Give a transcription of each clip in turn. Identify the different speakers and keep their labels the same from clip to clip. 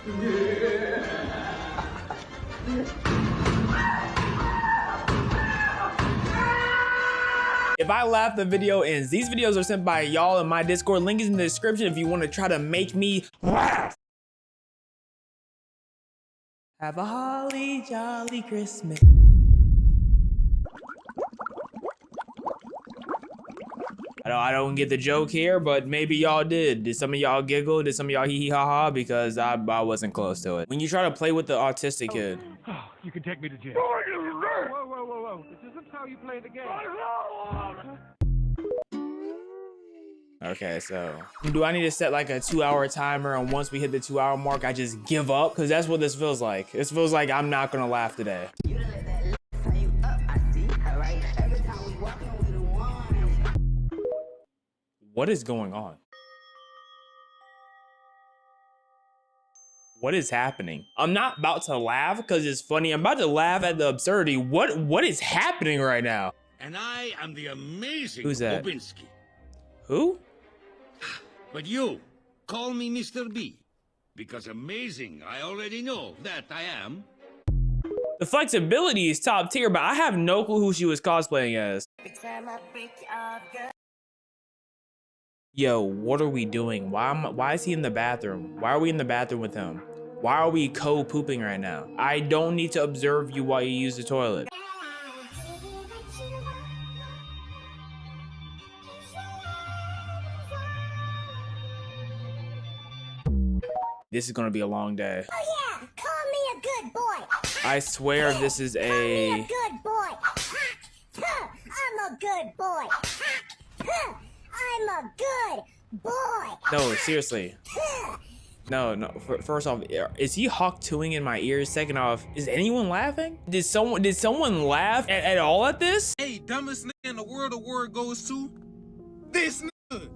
Speaker 1: If I laugh, the video ends. These videos are sent by y'all in my Discord. Link is in the description if you want to try to make me laugh. Have a holly jolly Christmas. I don't get the joke here, but maybe y'all did. Did some of y'all giggle? Did some of y'all hee hee ha ha? Because I wasn't close to it. When you try to play with the autistic kid.
Speaker 2: Oh, you can take me to jail. Whoa, whoa, whoa, whoa. This isn't how you play the game.
Speaker 1: Okay, so do I need to set like a 2-hour timer, and once we hit the 2-hour mark, I just give up? Because that's what this feels like. This feels like I'm not gonna laugh today. What is going on? What is happening? I'm not about to laugh because it's funny. I'm about to laugh at the absurdity. What is happening right now?
Speaker 3: And I am the amazing
Speaker 1: Who's that?
Speaker 3: Obinski.
Speaker 1: Who?
Speaker 3: But you, call me Mr. B. Because amazing, I already know that I am.
Speaker 1: The flexibility is top tier, but I have no clue who she was cosplaying as. Yo, what are we doing? Why is he in the bathroom? Why are we in the bathroom with him? Why are we co-pooping right now? I don't need to observe you while you use the toilet. This is gonna be a long day.
Speaker 4: Oh yeah, call me a good boy.
Speaker 1: I swear this is
Speaker 4: Call me a good boy. I'm a good boy. I'm a good boy.
Speaker 1: No, seriously. No. First off, is he Hawk 2ing in my ears? Second off, is anyone laughing? Did someone laugh at all at this?
Speaker 5: Hey, dumbest nigga in the world award goes to this nigga.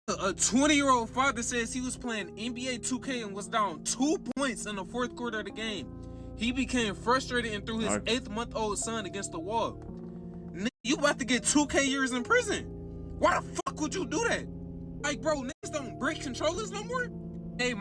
Speaker 5: A 20-year-old father says he was playing NBA 2K and was down 2 points in the 4th quarter of the game. He became frustrated and threw his 8-month-old son against the wall. Nigga, you about to get 2K years in prison. Why the fuck would you do that? Like, bro, niggas don't break controllers no more? Hey,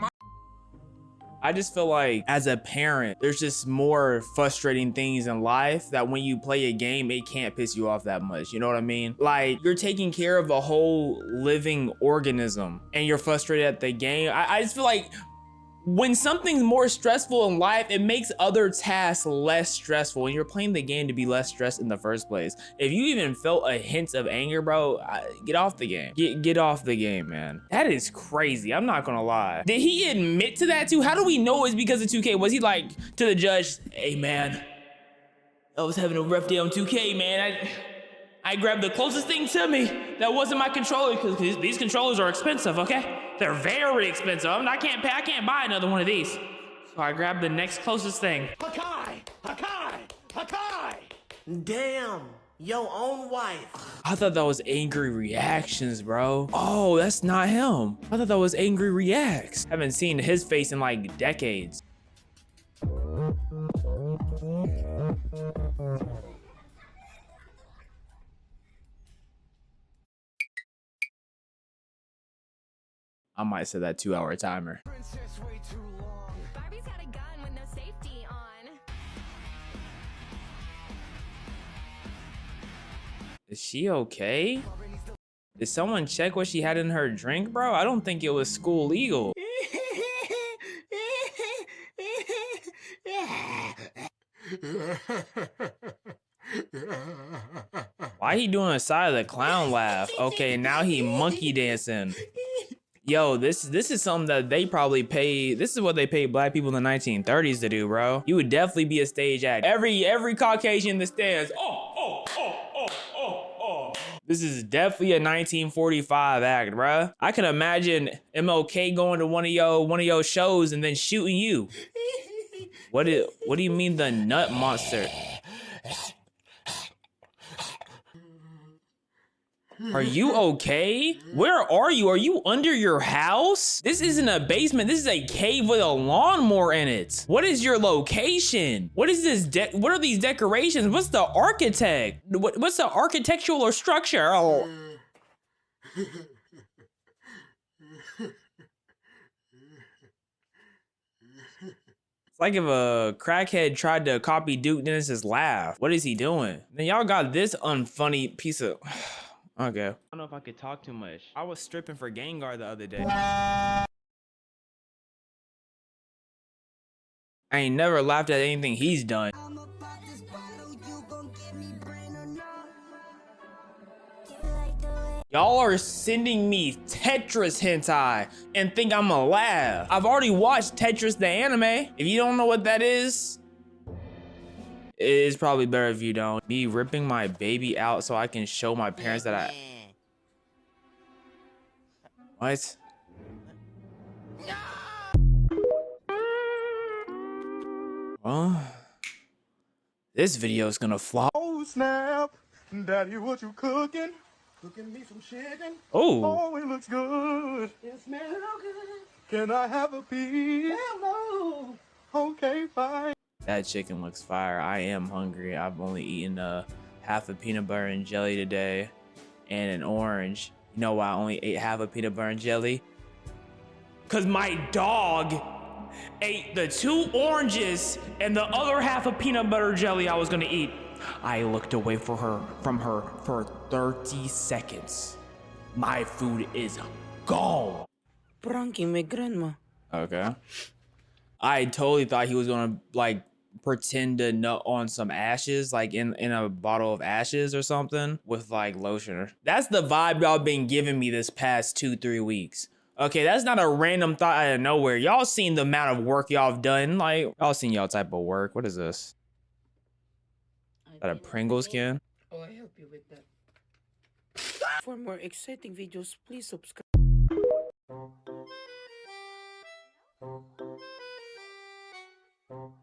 Speaker 1: I just feel like as a parent, there's just more frustrating things in life that when you play a game, it can't piss you off that much. You know what I mean? Like, you're taking care of a whole living organism and you're frustrated at the game. I just feel like when something's more stressful in life, it makes other tasks less stressful, and you're playing the game to be less stressed in the first place. If you even felt a hint of anger, bro, get off the game. Get off the game, man. That is crazy. I'm not gonna lie. Did he admit to that too? How do we know it's because of 2K? Was he like to the judge, hey man, I was having a rough day on 2K, man. I grabbed the closest thing to me that wasn't my controller, because these controllers are expensive, okay? They're very expensive. I can't buy another one of these. So I grabbed the next closest thing.
Speaker 6: Hakai! Hakai! Hakai! Damn, your own wife.
Speaker 1: I thought that was angry reactions, bro. Oh, that's not him. I thought that was angry reacts. Haven't seen his face in like decades. I might set that 2-hour timer.
Speaker 7: Barbie's got a gun with no safety on.
Speaker 1: Is she okay? Did someone check what she had in her drink, bro? I don't think it was school legal. Why he doing a side of the clown laugh? Okay, now he monkey dancing. Yo, this is something that they probably pay. This is what they paid black people in the 1930s to do, bro. You would definitely be a stage act. Every Caucasian in the stands. Oh. This is definitely a 1945 act, bro. I can imagine MLK going to one of your shows and then shooting you. What do you mean the nut monster? Are you okay? Where are you? Are you under your house? This isn't a basement. This is a cave with a lawnmower in it. What is your location? What is this? What are these decorations? What's the architect? What's the architectural structure? Oh. Like if a crackhead tried to copy Duke Dennis's laugh. What is he doing? Then y'all got this unfunny piece of... Okay. I don't know if I could talk too much. I was stripping for Gengar the other day. I ain't never laughed at anything he's done. Y'all are sending me Tetris hentai and think I'm gonna laugh. I've already watched Tetris the anime. If you don't know what that is, it is probably better if you don't. Me ripping my baby out so I can show my parents that I... What? Well, this video is gonna flop.
Speaker 2: Oh snap, Daddy, what you cooking? Cooking me some chicken.
Speaker 1: Oh.
Speaker 2: Oh, it looks good. It smells good. Can I have a piece? Hell no. Okay, fine.
Speaker 1: That chicken looks fire. I am hungry. I've only eaten half a peanut butter and jelly today and an orange. You know why I only ate half a peanut butter and jelly? Cause my dog ate the 2 oranges and the other half of peanut butter jelly I was gonna eat. I looked away from her for 30 seconds. My food is gone.
Speaker 8: Pranking my grandma.
Speaker 1: Okay. I totally thought he was gonna like pretend to nut on some ashes, like in a bottle of ashes or something with like lotion. That's the vibe y'all been giving me this past 2-3 weeks. Okay, that's not a random thought out of nowhere. Y'all seen the amount of work y'all have done. Like, y'all seen y'all type of work. What is this? Is that a Pringles can?
Speaker 8: Oh, I help you with that. For more exciting videos, please subscribe.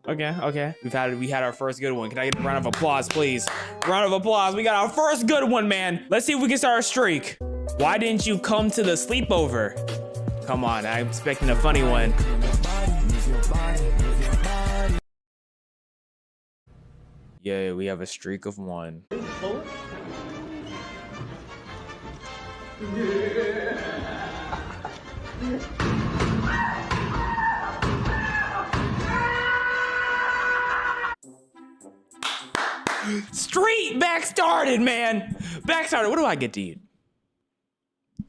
Speaker 1: Okay. We had our first good one. Can I get a round of applause, please? Round of applause. We got our first good one, man. Let's see if we can start a streak. Why didn't you come to the sleepover? Come on, I'm expecting a funny one. Yeah, we have a streak of 1. Street back started, man. Back started. What do I get to eat?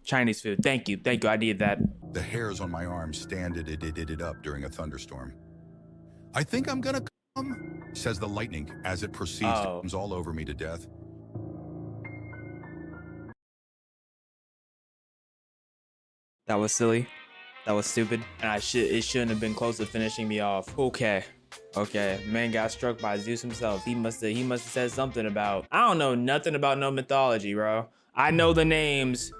Speaker 1: Chinese food. Thank you. I need that.
Speaker 9: The hairs on my arm stand it up during a thunderstorm. I think I'm gonna come, says the lightning as it proceeds to comes all over me to death.
Speaker 1: That was silly. That was stupid. And it shouldn't have been close to finishing me off. Okay. Man got struck by Zeus himself. He must have said something about... I don't know nothing about no mythology, bro. I know the names.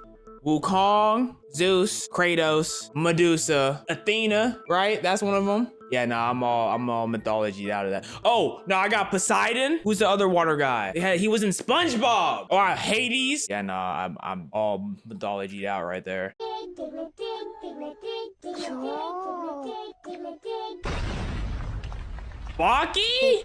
Speaker 1: Wukong, Zeus, Kratos, Medusa, Athena, right? That's one of them. Yeah, nah, I'm all mythology out of that. Oh, no, I got Poseidon. Who's the other water guy? He was in SpongeBob. Or Hades. Yeah, nah, I'm all mythology out right there. Baki?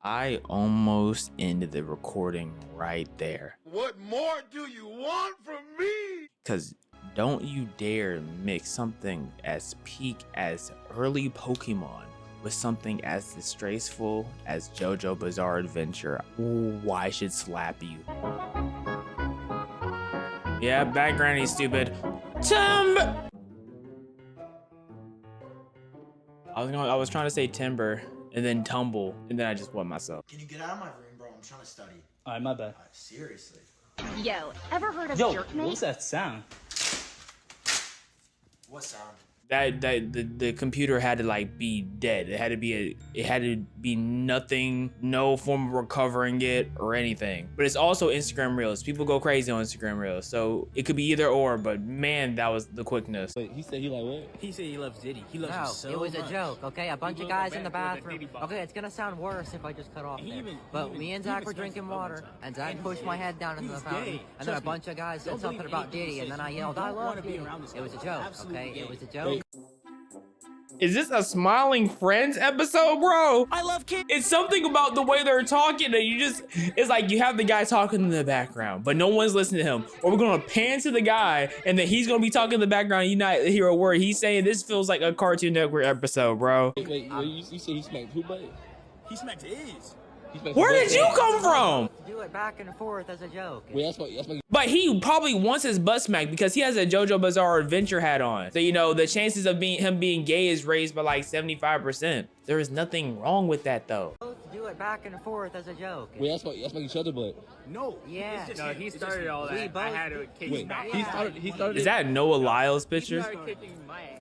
Speaker 1: I almost ended the recording right there.
Speaker 3: What more do you want from me?
Speaker 1: Cause don't you dare mix something as peak as early Pokemon with something as disgraceful as JoJo Bizarre Adventure. Ooh, I should slap you. Yeah, back granny stupid. I was trying to say timber and then tumble and then I just wet myself.
Speaker 6: Can you get out of my room, bro? I'm trying to study.
Speaker 10: Alright, my bad.
Speaker 6: Seriously.
Speaker 7: Yo, ever heard of
Speaker 10: Yo,
Speaker 7: jerkmate?
Speaker 10: what's that sound?
Speaker 6: What sound?
Speaker 1: That the computer had to like be dead. It had to be nothing, no form of recovering it or anything. But it's also Instagram Reels. People go crazy on Instagram Reels, so it could be either or. But man, that was the quickness.
Speaker 10: Wait, he said he like what? He said he loves Diddy. He loves you so
Speaker 11: it was
Speaker 10: much.
Speaker 11: a joke, okay? A bunch of guys in the bathroom. Okay, it's gonna sound worse if I just cut off there. But me and Zach were drinking water, and Zach pushed my head down into the fountain, and then a bunch of guys said something about Diddy, and then I yelled, I love you. It was a joke, okay? It was a joke.
Speaker 1: Is this a Smiling Friends episode, bro?
Speaker 10: I love kids.
Speaker 1: It's something about the way they're talking that you just, it's like you have the guy talking in the background, but no one's listening to him. Or we're gonna pan to the guy and then he's gonna be talking in the background and you not hear a word he's saying. This feels like a Cartoon Network episode, bro.
Speaker 10: Wait, you say he smacked who, buddy? He smacked his.
Speaker 1: Where did you come from?
Speaker 11: Do it back and forth as a joke.
Speaker 10: Wait, that's what
Speaker 1: But he probably wants his butt smacked because he has a JoJo Bizarre Adventure hat on. So, you know, the chances of him being gay is raised by like 75%. There is nothing wrong with that, though.
Speaker 11: Do it back and forth as a joke.
Speaker 10: Wait, that's like each other, but
Speaker 8: No.
Speaker 11: Yeah.
Speaker 8: No, he started all that. I had to kick him back.
Speaker 10: he started.
Speaker 1: Is that Noah Lyle's picture?
Speaker 8: He started kicking my ass.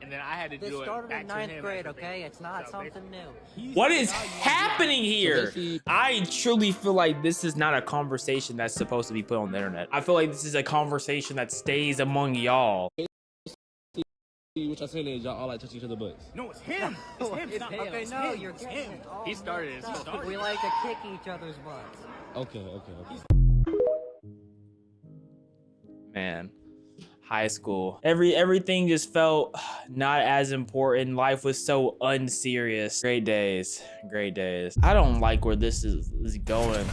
Speaker 8: And then I had to
Speaker 11: This
Speaker 8: do it
Speaker 11: started
Speaker 8: back
Speaker 11: in
Speaker 8: to
Speaker 11: 9th
Speaker 8: him
Speaker 11: grade,
Speaker 8: after
Speaker 11: okay?
Speaker 8: that.
Speaker 11: It's not
Speaker 8: So
Speaker 11: something new.
Speaker 1: What is happening here? I truly feel like this is not a conversation that's supposed to be put on the internet. I feel like this is a conversation that stays among y'all.
Speaker 10: What y'all saying is y'all all like touch each other butts.
Speaker 8: No, it's him. It's him. It's not
Speaker 11: Okay,
Speaker 8: it's
Speaker 11: no,
Speaker 8: him.
Speaker 11: you're
Speaker 8: It's
Speaker 11: getting
Speaker 8: him.
Speaker 11: it all
Speaker 8: He started it.
Speaker 11: mixed up. We like to kick each other's butts.
Speaker 10: Okay.
Speaker 1: Man, high school. Everything just felt not as important. Life was so unserious. Great days. Great days. I don't like where this is going.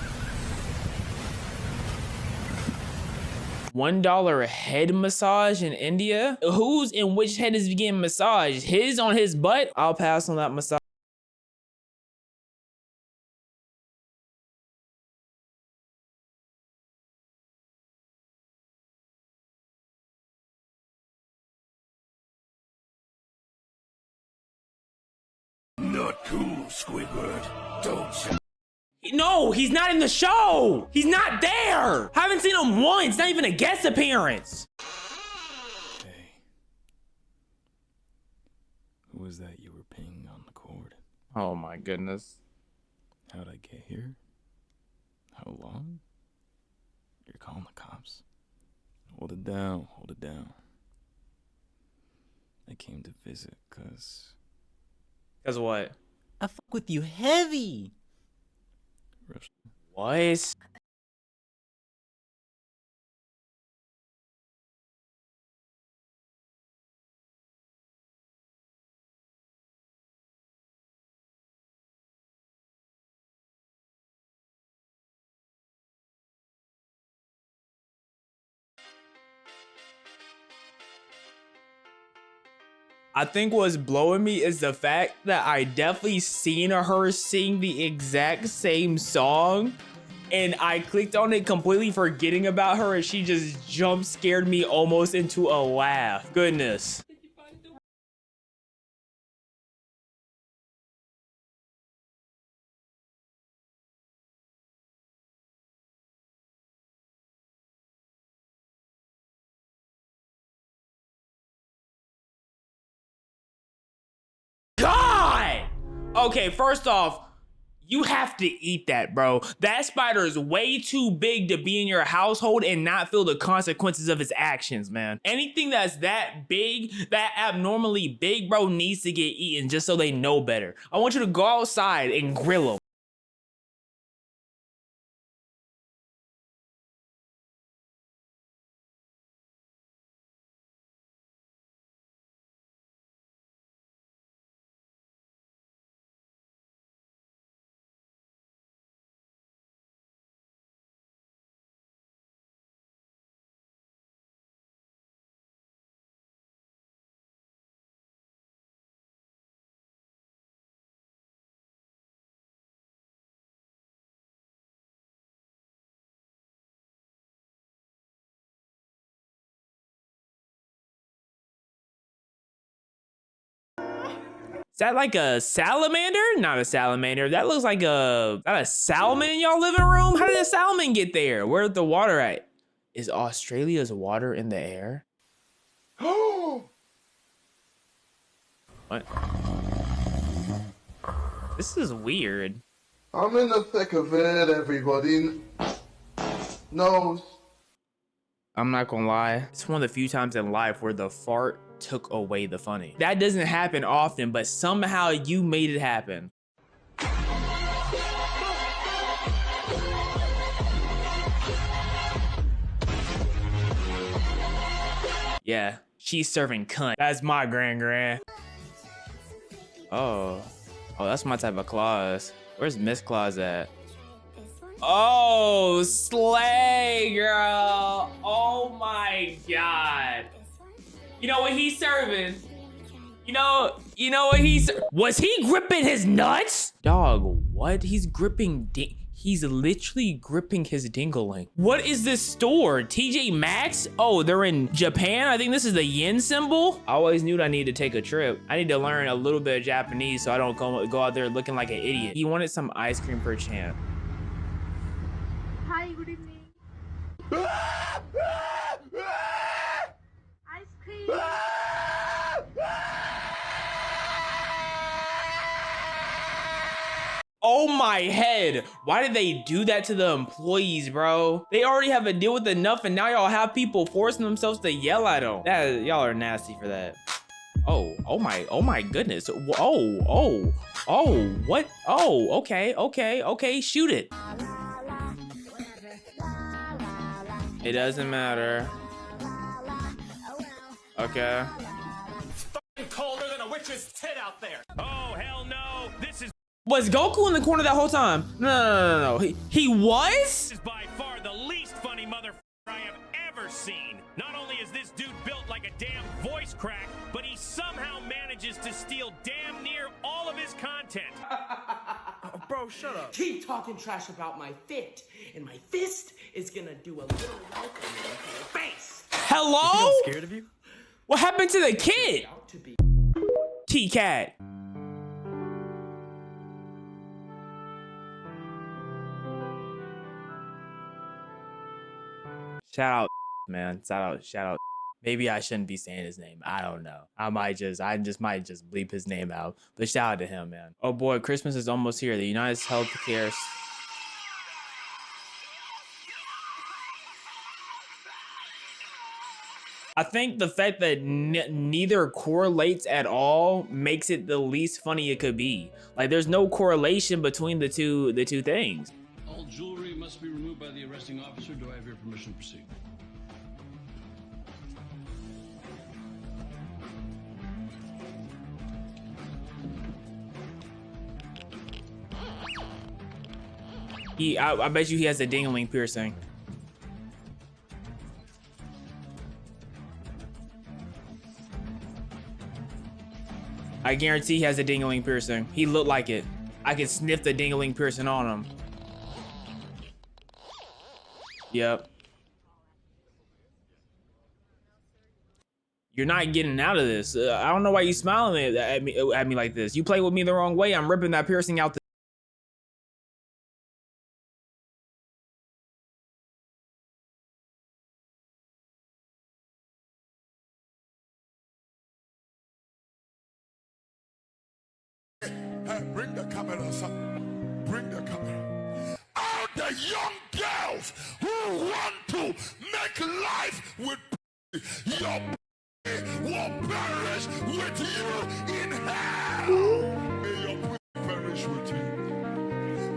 Speaker 1: $1 head massage in India? Who's in which head is getting massaged? His on his butt? I'll pass on that massage.
Speaker 3: Not cool, Squidward. Don't.
Speaker 1: No, he's not in the show. He's not there. Haven't seen him once. Not even a guest appearance.
Speaker 12: Hey, who was that you were pinging on the cord?
Speaker 1: Oh my goodness.
Speaker 12: How'd I get here? How long? You're calling the cops. Hold it down, hold it down. I came to visit cause
Speaker 1: what?
Speaker 10: I fuck with you heavy.
Speaker 1: What? I think what's blowing me is the fact that I definitely seen her sing the exact same song and I clicked on it completely forgetting about her and she just jump scared me almost into a laugh. Goodness. God! Okay, first off, you have to eat that, bro. That spider is way too big to be in your household and not feel the consequences of its actions, man. Anything that's that big, that abnormally big, bro, needs to get eaten just so they know better. I want you to go outside and grill them. Is that like a salamander? Not a salamander. That looks like a salmon in y'all living room? How did a salmon get there? Where's the water at? Is Australia's water in the air? What? This is weird.
Speaker 2: I'm in the thick of it, everybody knows.
Speaker 1: I'm not gonna lie. It's one of the few times in life where the fart took away the funny. That doesn't happen often, but somehow you made it happen. Yeah, she's serving cunt. That's my gran. Oh, that's my type of Claus. Where's Miss Claus at? Oh, slay, girl. Oh my God. You know what he's serving? You know what was he gripping his nuts? Dog, what? He's gripping, he's literally gripping his dingling. What is this store? TJ Maxx? Oh, they're in Japan? I think this is the yen symbol. I always knew that I needed to take a trip. I need to learn a little bit of Japanese so I don't go out there looking like an idiot. He wanted some ice cream per champ.
Speaker 7: Hi, good evening. Ice cream.
Speaker 1: Oh my head. Why did they do that to the employees, bro? They already have a deal with enough and now y'all have people forcing themselves to yell at them. Y'all are nasty for that. Oh my goodness. Oh, what? Oh, okay, shoot it. It doesn't matter. Okay.
Speaker 2: It's colder than a witch's tit out there. Oh, hell no. This is
Speaker 1: Was Goku in the corner that whole time? No. He was?
Speaker 2: This is by far the least funny motherfucker I have ever seen. Not only is this dude built like a damn voice crack, but he somehow manages to steal damn near all of his content.
Speaker 8: Bro, shut up.
Speaker 13: Keep talking trash about my fit, and my fist is gonna do a little welcome to your face.
Speaker 1: Hello?
Speaker 13: I'm scared of you.
Speaker 1: What happened to the kid? T-Cat. Shout out, man. Shout out. Maybe I shouldn't be saying his name. I don't know. I might just bleep his name out. But shout out to him, man. Oh boy, Christmas is almost here. The United Healthcare. I think the fact that neither correlates at all makes it the least funny it could be. Like, there's no correlation between the two things.
Speaker 14: All jewelry must be removed by the arresting officer. Do I have your permission to proceed?
Speaker 1: I bet you he has a ding-a-ling piercing. I guarantee he has a ding-a-ling piercing. He looked like it. I could sniff the ding-a-ling piercing on him. Yep. You're not getting out of this. I don't know why you smiling at me like this. You play with me the wrong way, I'm ripping that piercing out.
Speaker 15: Bring the cameras up. Bring the camera. All the young girls who want to make life with your will perish with you in hell. May your pussy perish with you.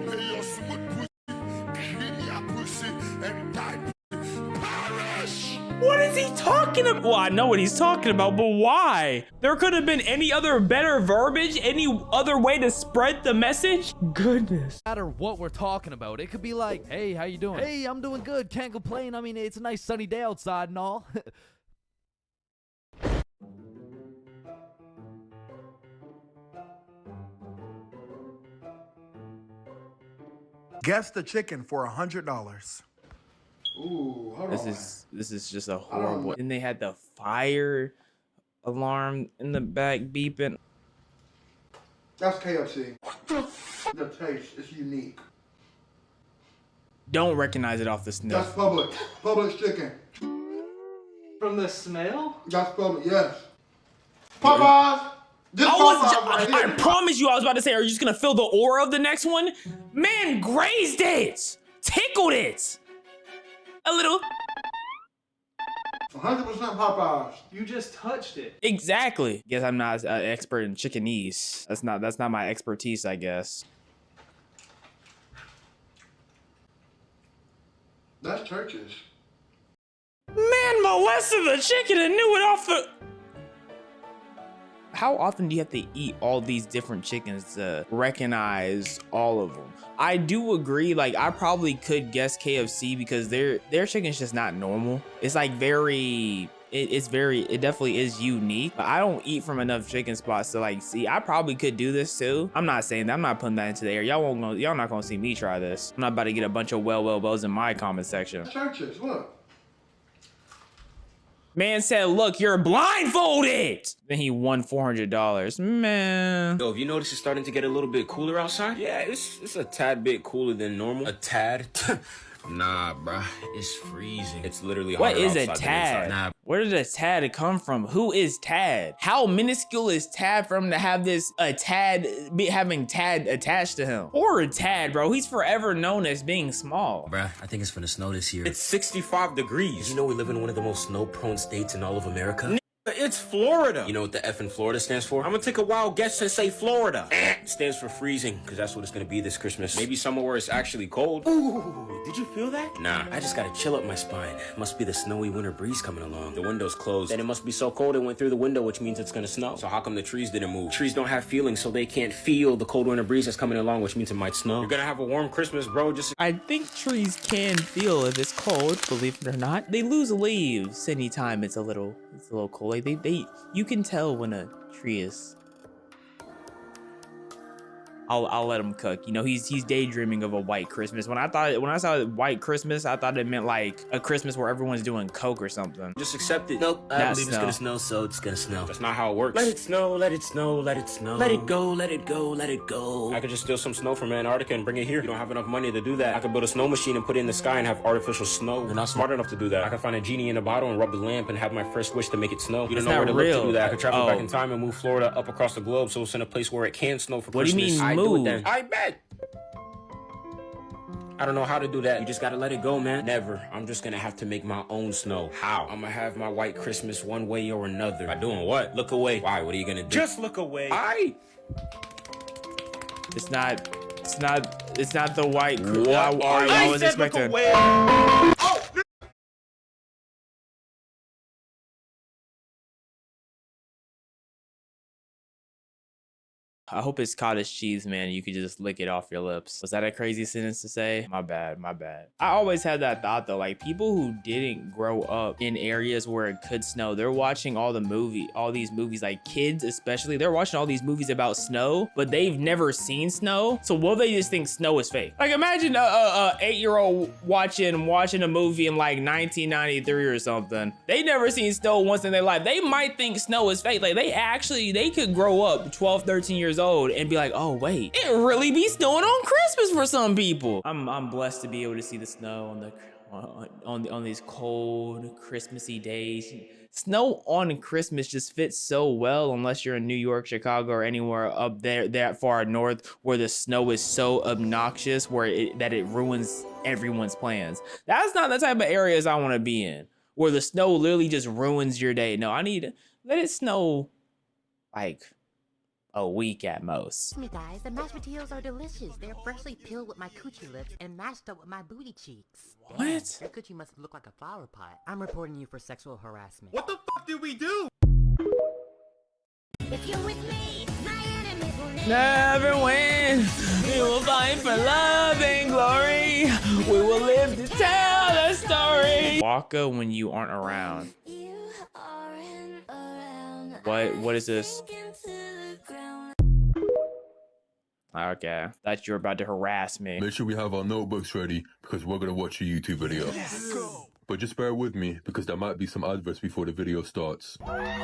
Speaker 15: May your smooth pussy, clean your pussy, and die perish.
Speaker 1: What is he talking about? Well, I know what he's talking about, but why? There could have been any other better verbiage, any other way to spread the message. Goodness.
Speaker 16: No matter what we're talking about, it could be like, hey, how you doing? Hey, I'm doing good, can't complain. I mean, it's a nice sunny day outside and all.
Speaker 6: Guess the chicken for $100.
Speaker 2: Ooh, hold
Speaker 1: on. This is just a horrible. Then they had the fire alarm in the back beeping.
Speaker 2: That's KFC. The taste is unique.
Speaker 1: Don't recognize it off the sniff.
Speaker 2: That's Publix. Publix chicken.
Speaker 13: From the smell?
Speaker 2: That's Publix, yes. Popeyes.
Speaker 1: I promise you I was about to say, are you just gonna feel the aura of the next one? Man, grazed it! Tickled it! A little.
Speaker 2: 100% Popeyes.
Speaker 13: You just touched it.
Speaker 1: Exactly. Guess I'm not an expert in chickenese. That's not my expertise, I guess.
Speaker 2: That's Church's.
Speaker 1: Man molested the chicken and knew it off the... how often do you have to eat all these different chickens to recognize all of them? I do agree, like I probably could guess KFC because their chicken's just not normal. It's like very, it definitely is unique, but I don't eat from enough chicken spots to like see. I probably could do this too. I'm not saying that, I'm not putting that into the air. Y'all not gonna see me try this. I'm not about to get a bunch of wells in my comment section.
Speaker 17: Churches, look.
Speaker 1: Man said, look, you're blindfolded. Then he won $400. Man.
Speaker 18: Yo, have you noticed it's starting to get a little bit cooler outside? Yeah, it's a tad bit cooler than normal. A tad? Nah, bruh, it's freezing. It's literally
Speaker 1: what
Speaker 18: hotter
Speaker 1: is a
Speaker 18: outside than
Speaker 1: tad?
Speaker 18: inside. Nah.
Speaker 1: Where did a tad come from? Who is Tad? How minuscule is Tad for him to have this having Tad attached to him? Or Tad, bro. He's forever known as being small.
Speaker 18: Bruh, I think it's finna snow this year. It's 65 degrees. You know we live in one of the most snow-prone states in all of America? It's Florida. You know what the F in Florida stands for? I'm gonna take a wild guess and say Florida. It stands for freezing, because that's what it's gonna be this Christmas. Maybe somewhere where it's actually cold. Ooh, did you feel that? Nah, I just gotta chill up my spine. Must be the snowy winter breeze coming along. The window's closed. Then it must be so cold it went through the window, which means it's gonna snow. So how come the trees didn't move? Trees don't have feelings, so they can't feel the cold winter breeze that's coming along, which means it might snow. You're gonna have a warm Christmas, bro.
Speaker 1: I think trees can feel if it's cold, believe it or not. They lose leaves anytime it's a little cold. Like you can tell when a tree is. I'll let him cook. You know, he's daydreaming of a white Christmas. When I saw white Christmas, I thought it meant like a Christmas where everyone's doing coke or something.
Speaker 18: Just accept it. Nope, I believe it's gonna snow, so it's gonna snow. That's not how it works. Let it snow, let it snow, let it snow. Let it go, let it go, let it go. I could just steal some snow from Antarctica and bring it here. You don't have enough money to do that. I could build a snow machine and put it in the sky and have artificial snow. You're not smart enough to do that. I could find a genie in a bottle and rub the lamp and have my first wish to make it snow. You don't know where to look to do that. I could travel back in time and move Florida up across the globe, so it's in a place where it can snow for Christmas.
Speaker 1: What do you mean
Speaker 18: I
Speaker 1: move?
Speaker 18: do it then. I bet. I don't know how to do that. You just gotta let it go, man. Never. I'm just gonna have to make my own snow. How? I'm gonna have my white Christmas one way or another. By doing what? Look away. Why? What are you gonna do? Just look away.
Speaker 1: It's not the white.
Speaker 18: What
Speaker 1: I was expecting.
Speaker 18: Look away. Oh!
Speaker 1: I hope it's cottage cheese, man. You could just lick it off your lips. Was that a crazy sentence to say? My bad, my bad. I always had that thought though, like people who didn't grow up in areas where it could snow, they're watching all these movies, like kids especially, they're watching all these movies about snow, but they've never seen snow. So will they just think snow is fake? Like imagine a 8-year-old watching a movie in like 1993 or something. They never seen snow once in their life. They might think snow is fake. Like they could grow up 12, 13 years old and be like, oh wait, it really be snowing on Christmas for some people. I'm blessed to be able to see the snow on these cold Christmassy days. Snow on Christmas just fits so well unless you're in New York, Chicago, or anywhere up there that far north where the snow is so obnoxious that it ruins everyone's plans. That's not the type of areas I want to be in, where the snow literally just ruins your day. No, I need to let it snow like a week at most.
Speaker 19: Me guys, the mashed potatoes are delicious. They're freshly peeled with my coochie lips and mashed up with my booty cheeks.
Speaker 1: What?
Speaker 19: Your coochie must look like a flower pot. I'm reporting you for sexual harassment.
Speaker 5: What the fuck did we do?
Speaker 4: If you're with me, my enemies will
Speaker 1: never win. We will fight for love and glory. We will live to tell the story. Waka when you aren't around. What is this? Okay, thought you were about to harass me.
Speaker 20: Make sure we have our notebooks ready because we're gonna watch a YouTube video.
Speaker 15: Let's go.
Speaker 20: But just bear with me because there might be some adverts before the video starts.
Speaker 17: I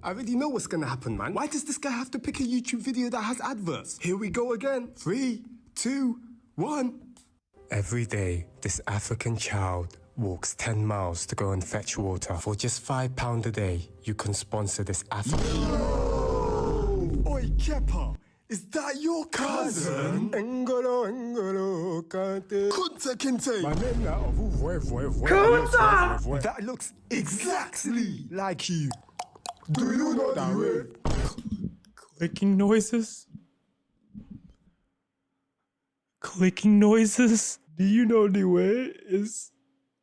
Speaker 17: already know what's gonna happen, man. Why does this guy have to pick a YouTube video that has adverts? Here we go again. 3, 2, 1. Every day, this African child walks 10 miles to go and fetch water. For just £5 a day, you can sponsor this African... Oi, Kepa, is that your cousin? Engolo, kante. Kunta kinte. My name now. Kunta! That looks exactly like you. Do you know that way?
Speaker 1: Clicking noises? Clicking noises? Do you know the way is...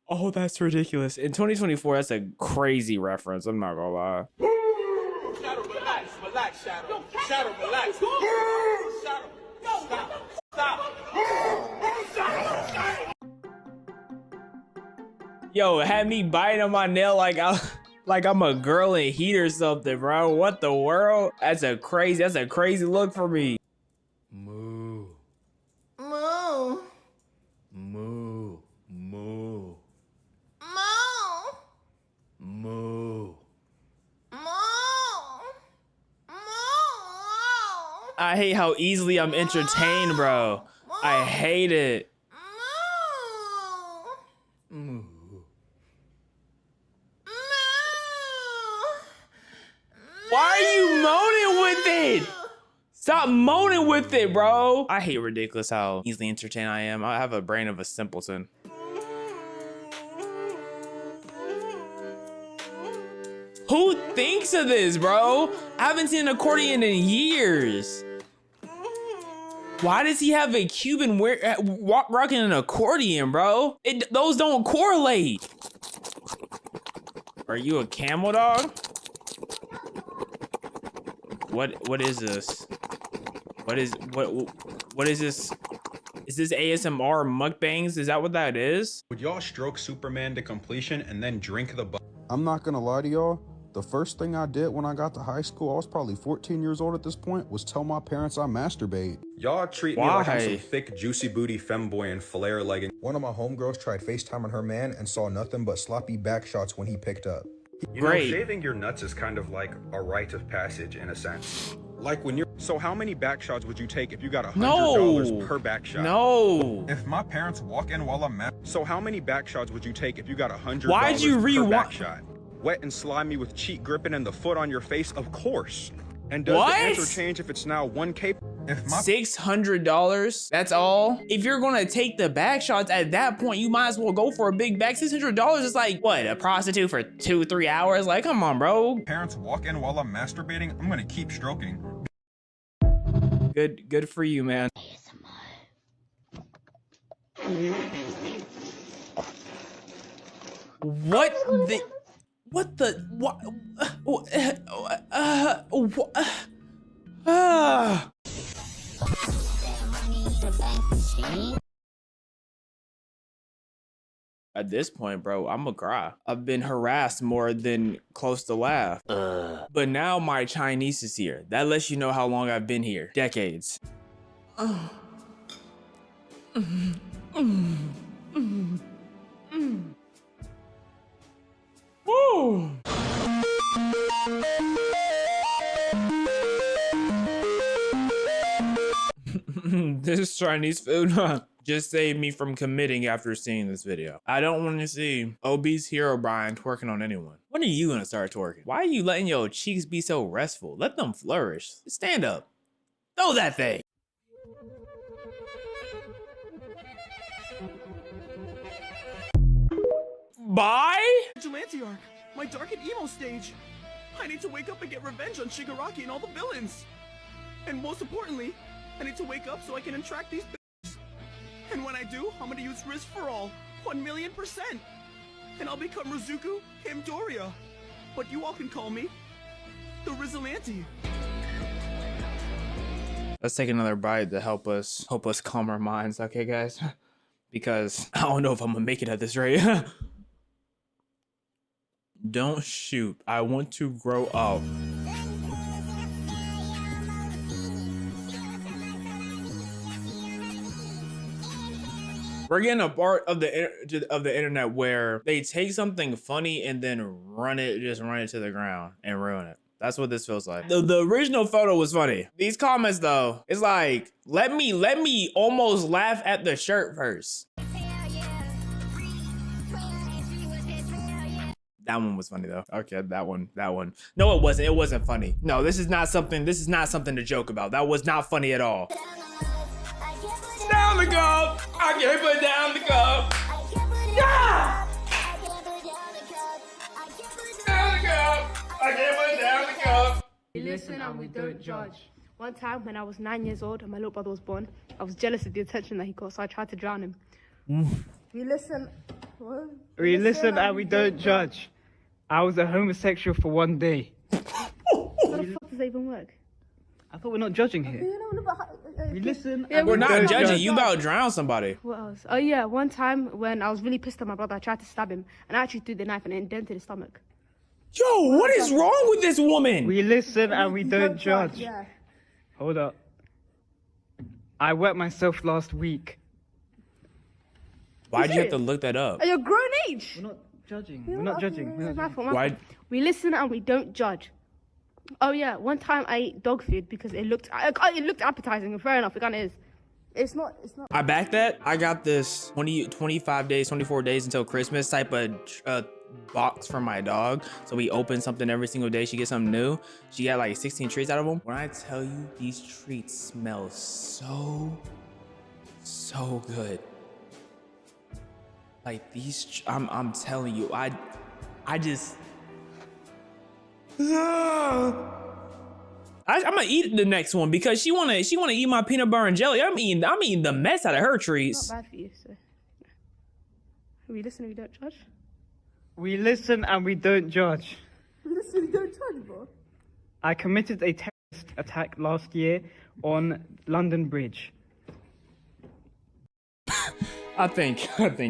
Speaker 1: Oh, that's ridiculous. In 2024, that's a crazy reference. I'm not gonna lie.
Speaker 13: Shadow. Shadow, relax. Shadow. Stop.
Speaker 1: Yo, it had me biting on my nail like I'm a girl in heat or something, bro. What the world? That's a crazy look for me. Moo.
Speaker 13: Moo.
Speaker 1: Moo. Moo. Moo. I hate how easily I'm entertained, bro. I hate it. Moo. Why are you moaning with it? Stop moaning with it, bro. I hate ridiculous how easily entertained I am. I have a brain of a simpleton. Who thinks of this, bro? I haven't seen an accordion in years. Why does he have a Cuban rocking an accordion, bro? Those don't correlate. Are you a camel dog? What is this? What is this? Is this ASMR mukbangs? Is that what that is?
Speaker 21: Would y'all stroke Superman to completion and then drink the
Speaker 22: I'm not gonna lie to y'all. The first thing I did when I got to high school, I was probably 14 years old at this point, was tell my parents I masturbate.
Speaker 21: Y'all treat me like I'm some thick, juicy booty femboy in flare leggings. One of my homegirls tried FaceTiming her man and saw nothing but sloppy back shots when he picked up. You know, shaving your nuts is kind of like a rite of passage in a sense. Like when you're... So how many back shots would you take if you got $100 per back shot?
Speaker 1: No.
Speaker 21: If my parents walk in while I'm mad... So how many back shots would you take if you got $100
Speaker 1: Why'd you
Speaker 21: per back shot? Wet and slimy with cheek gripping and the foot on your face? Of course. And does the answer change if it's now 1K?
Speaker 1: $600? That's all? If you're gonna take the back shots at that point, you might as well go for a big bag. $600 is like, what, a prostitute for 2-3 hours? Like, come on, bro.
Speaker 21: Parents walk in while I'm masturbating, I'm gonna keep stroking.
Speaker 1: Good for you, man. What At this point, bro, I'm gonna cry. I've been harassed more than close to laugh. But now my Chinese is here. That lets you know how long I've been here. Decades. Woo! This Chinese food just saved me from committing after seeing this video. I don't want to see obese hero Brian twerking on anyone. When are you gonna start twerking? Why are you letting your cheeks be so restful? Let them flourish. Stand up. Throw that thing. Bye?
Speaker 23: Vigilante arc, my dark and emo stage. I need to wake up and get revenge on Shigaraki and all the villains. And most importantly, I need to wake up so I can attract these bitches. And when I do, I'm gonna use Riz for all, 1,000,000%. And I'll become Rizuku Midoriya. But you all can call me the Rizalante.
Speaker 1: Let's take another bite to help us calm our minds, okay, guys? Because I don't know if I'm gonna make it at this rate. Don't shoot. I want to grow up. We're getting a part of the internet where they take something funny and then run it to the ground and ruin it. That's what this feels like. The original photo was funny. These comments though, it's like, let me almost laugh at the shirt first. That one was funny though. Okay, that one. No, it wasn't. It wasn't funny. No, this is not something to joke about. That was not funny at all. Down the cup. I can't put down the cup. Yeah! Down the cup. I can't put down the cup.
Speaker 24: We listen and we don't judge. One time when I was 9 years old and my little brother was born, I was jealous of the attention that he got, so I tried to drown him. We listen. What?
Speaker 25: We listen and we don't judge. I was a homosexual for one day.
Speaker 24: How the fuck does that even work?
Speaker 25: I thought we're not judging here. We listen.
Speaker 24: Yeah,
Speaker 25: and
Speaker 1: We're
Speaker 25: we
Speaker 1: not
Speaker 25: don't
Speaker 1: judging.
Speaker 25: judge.
Speaker 1: You about to drown somebody.
Speaker 24: What else? Oh yeah, one time when I was really pissed at my brother, I tried to stab him, and I actually threw the knife and it indented his stomach.
Speaker 1: Yo, what is wrong with this woman?
Speaker 25: We listen and we don't judge.
Speaker 24: Yeah.
Speaker 25: Hold up. I wet myself last week.
Speaker 1: Why'd you have to look that up?
Speaker 24: At your grown age.
Speaker 25: We're not judging. We're not judging. We're not
Speaker 24: My
Speaker 25: judging.
Speaker 24: fault, my fault. We listen and we don't judge. Oh yeah, one time I ate dog food because it looked appetizing, and fair enough, it kind of is. It's not.
Speaker 1: I back that. I got this 25 days, 24 days until Christmas type of box for my dog. So we open something every single day. She gets something new. She got like 16 treats out of them. When I tell you, these treats smell so good. Like these, I'm telling you, I just. I'm gonna eat the next one because she wanna eat my peanut butter and jelly. I'm eating the mess out of her treats.
Speaker 24: Not bad for you. So we listen and we don't judge.
Speaker 25: We listen and we don't judge.
Speaker 24: We listen and we don't judge, bro.
Speaker 25: I committed a terrorist attack last year on London Bridge.
Speaker 1: I think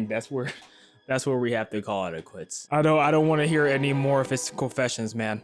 Speaker 1: that's where we have to call it quits. I don't want to hear any more of his confessions, man.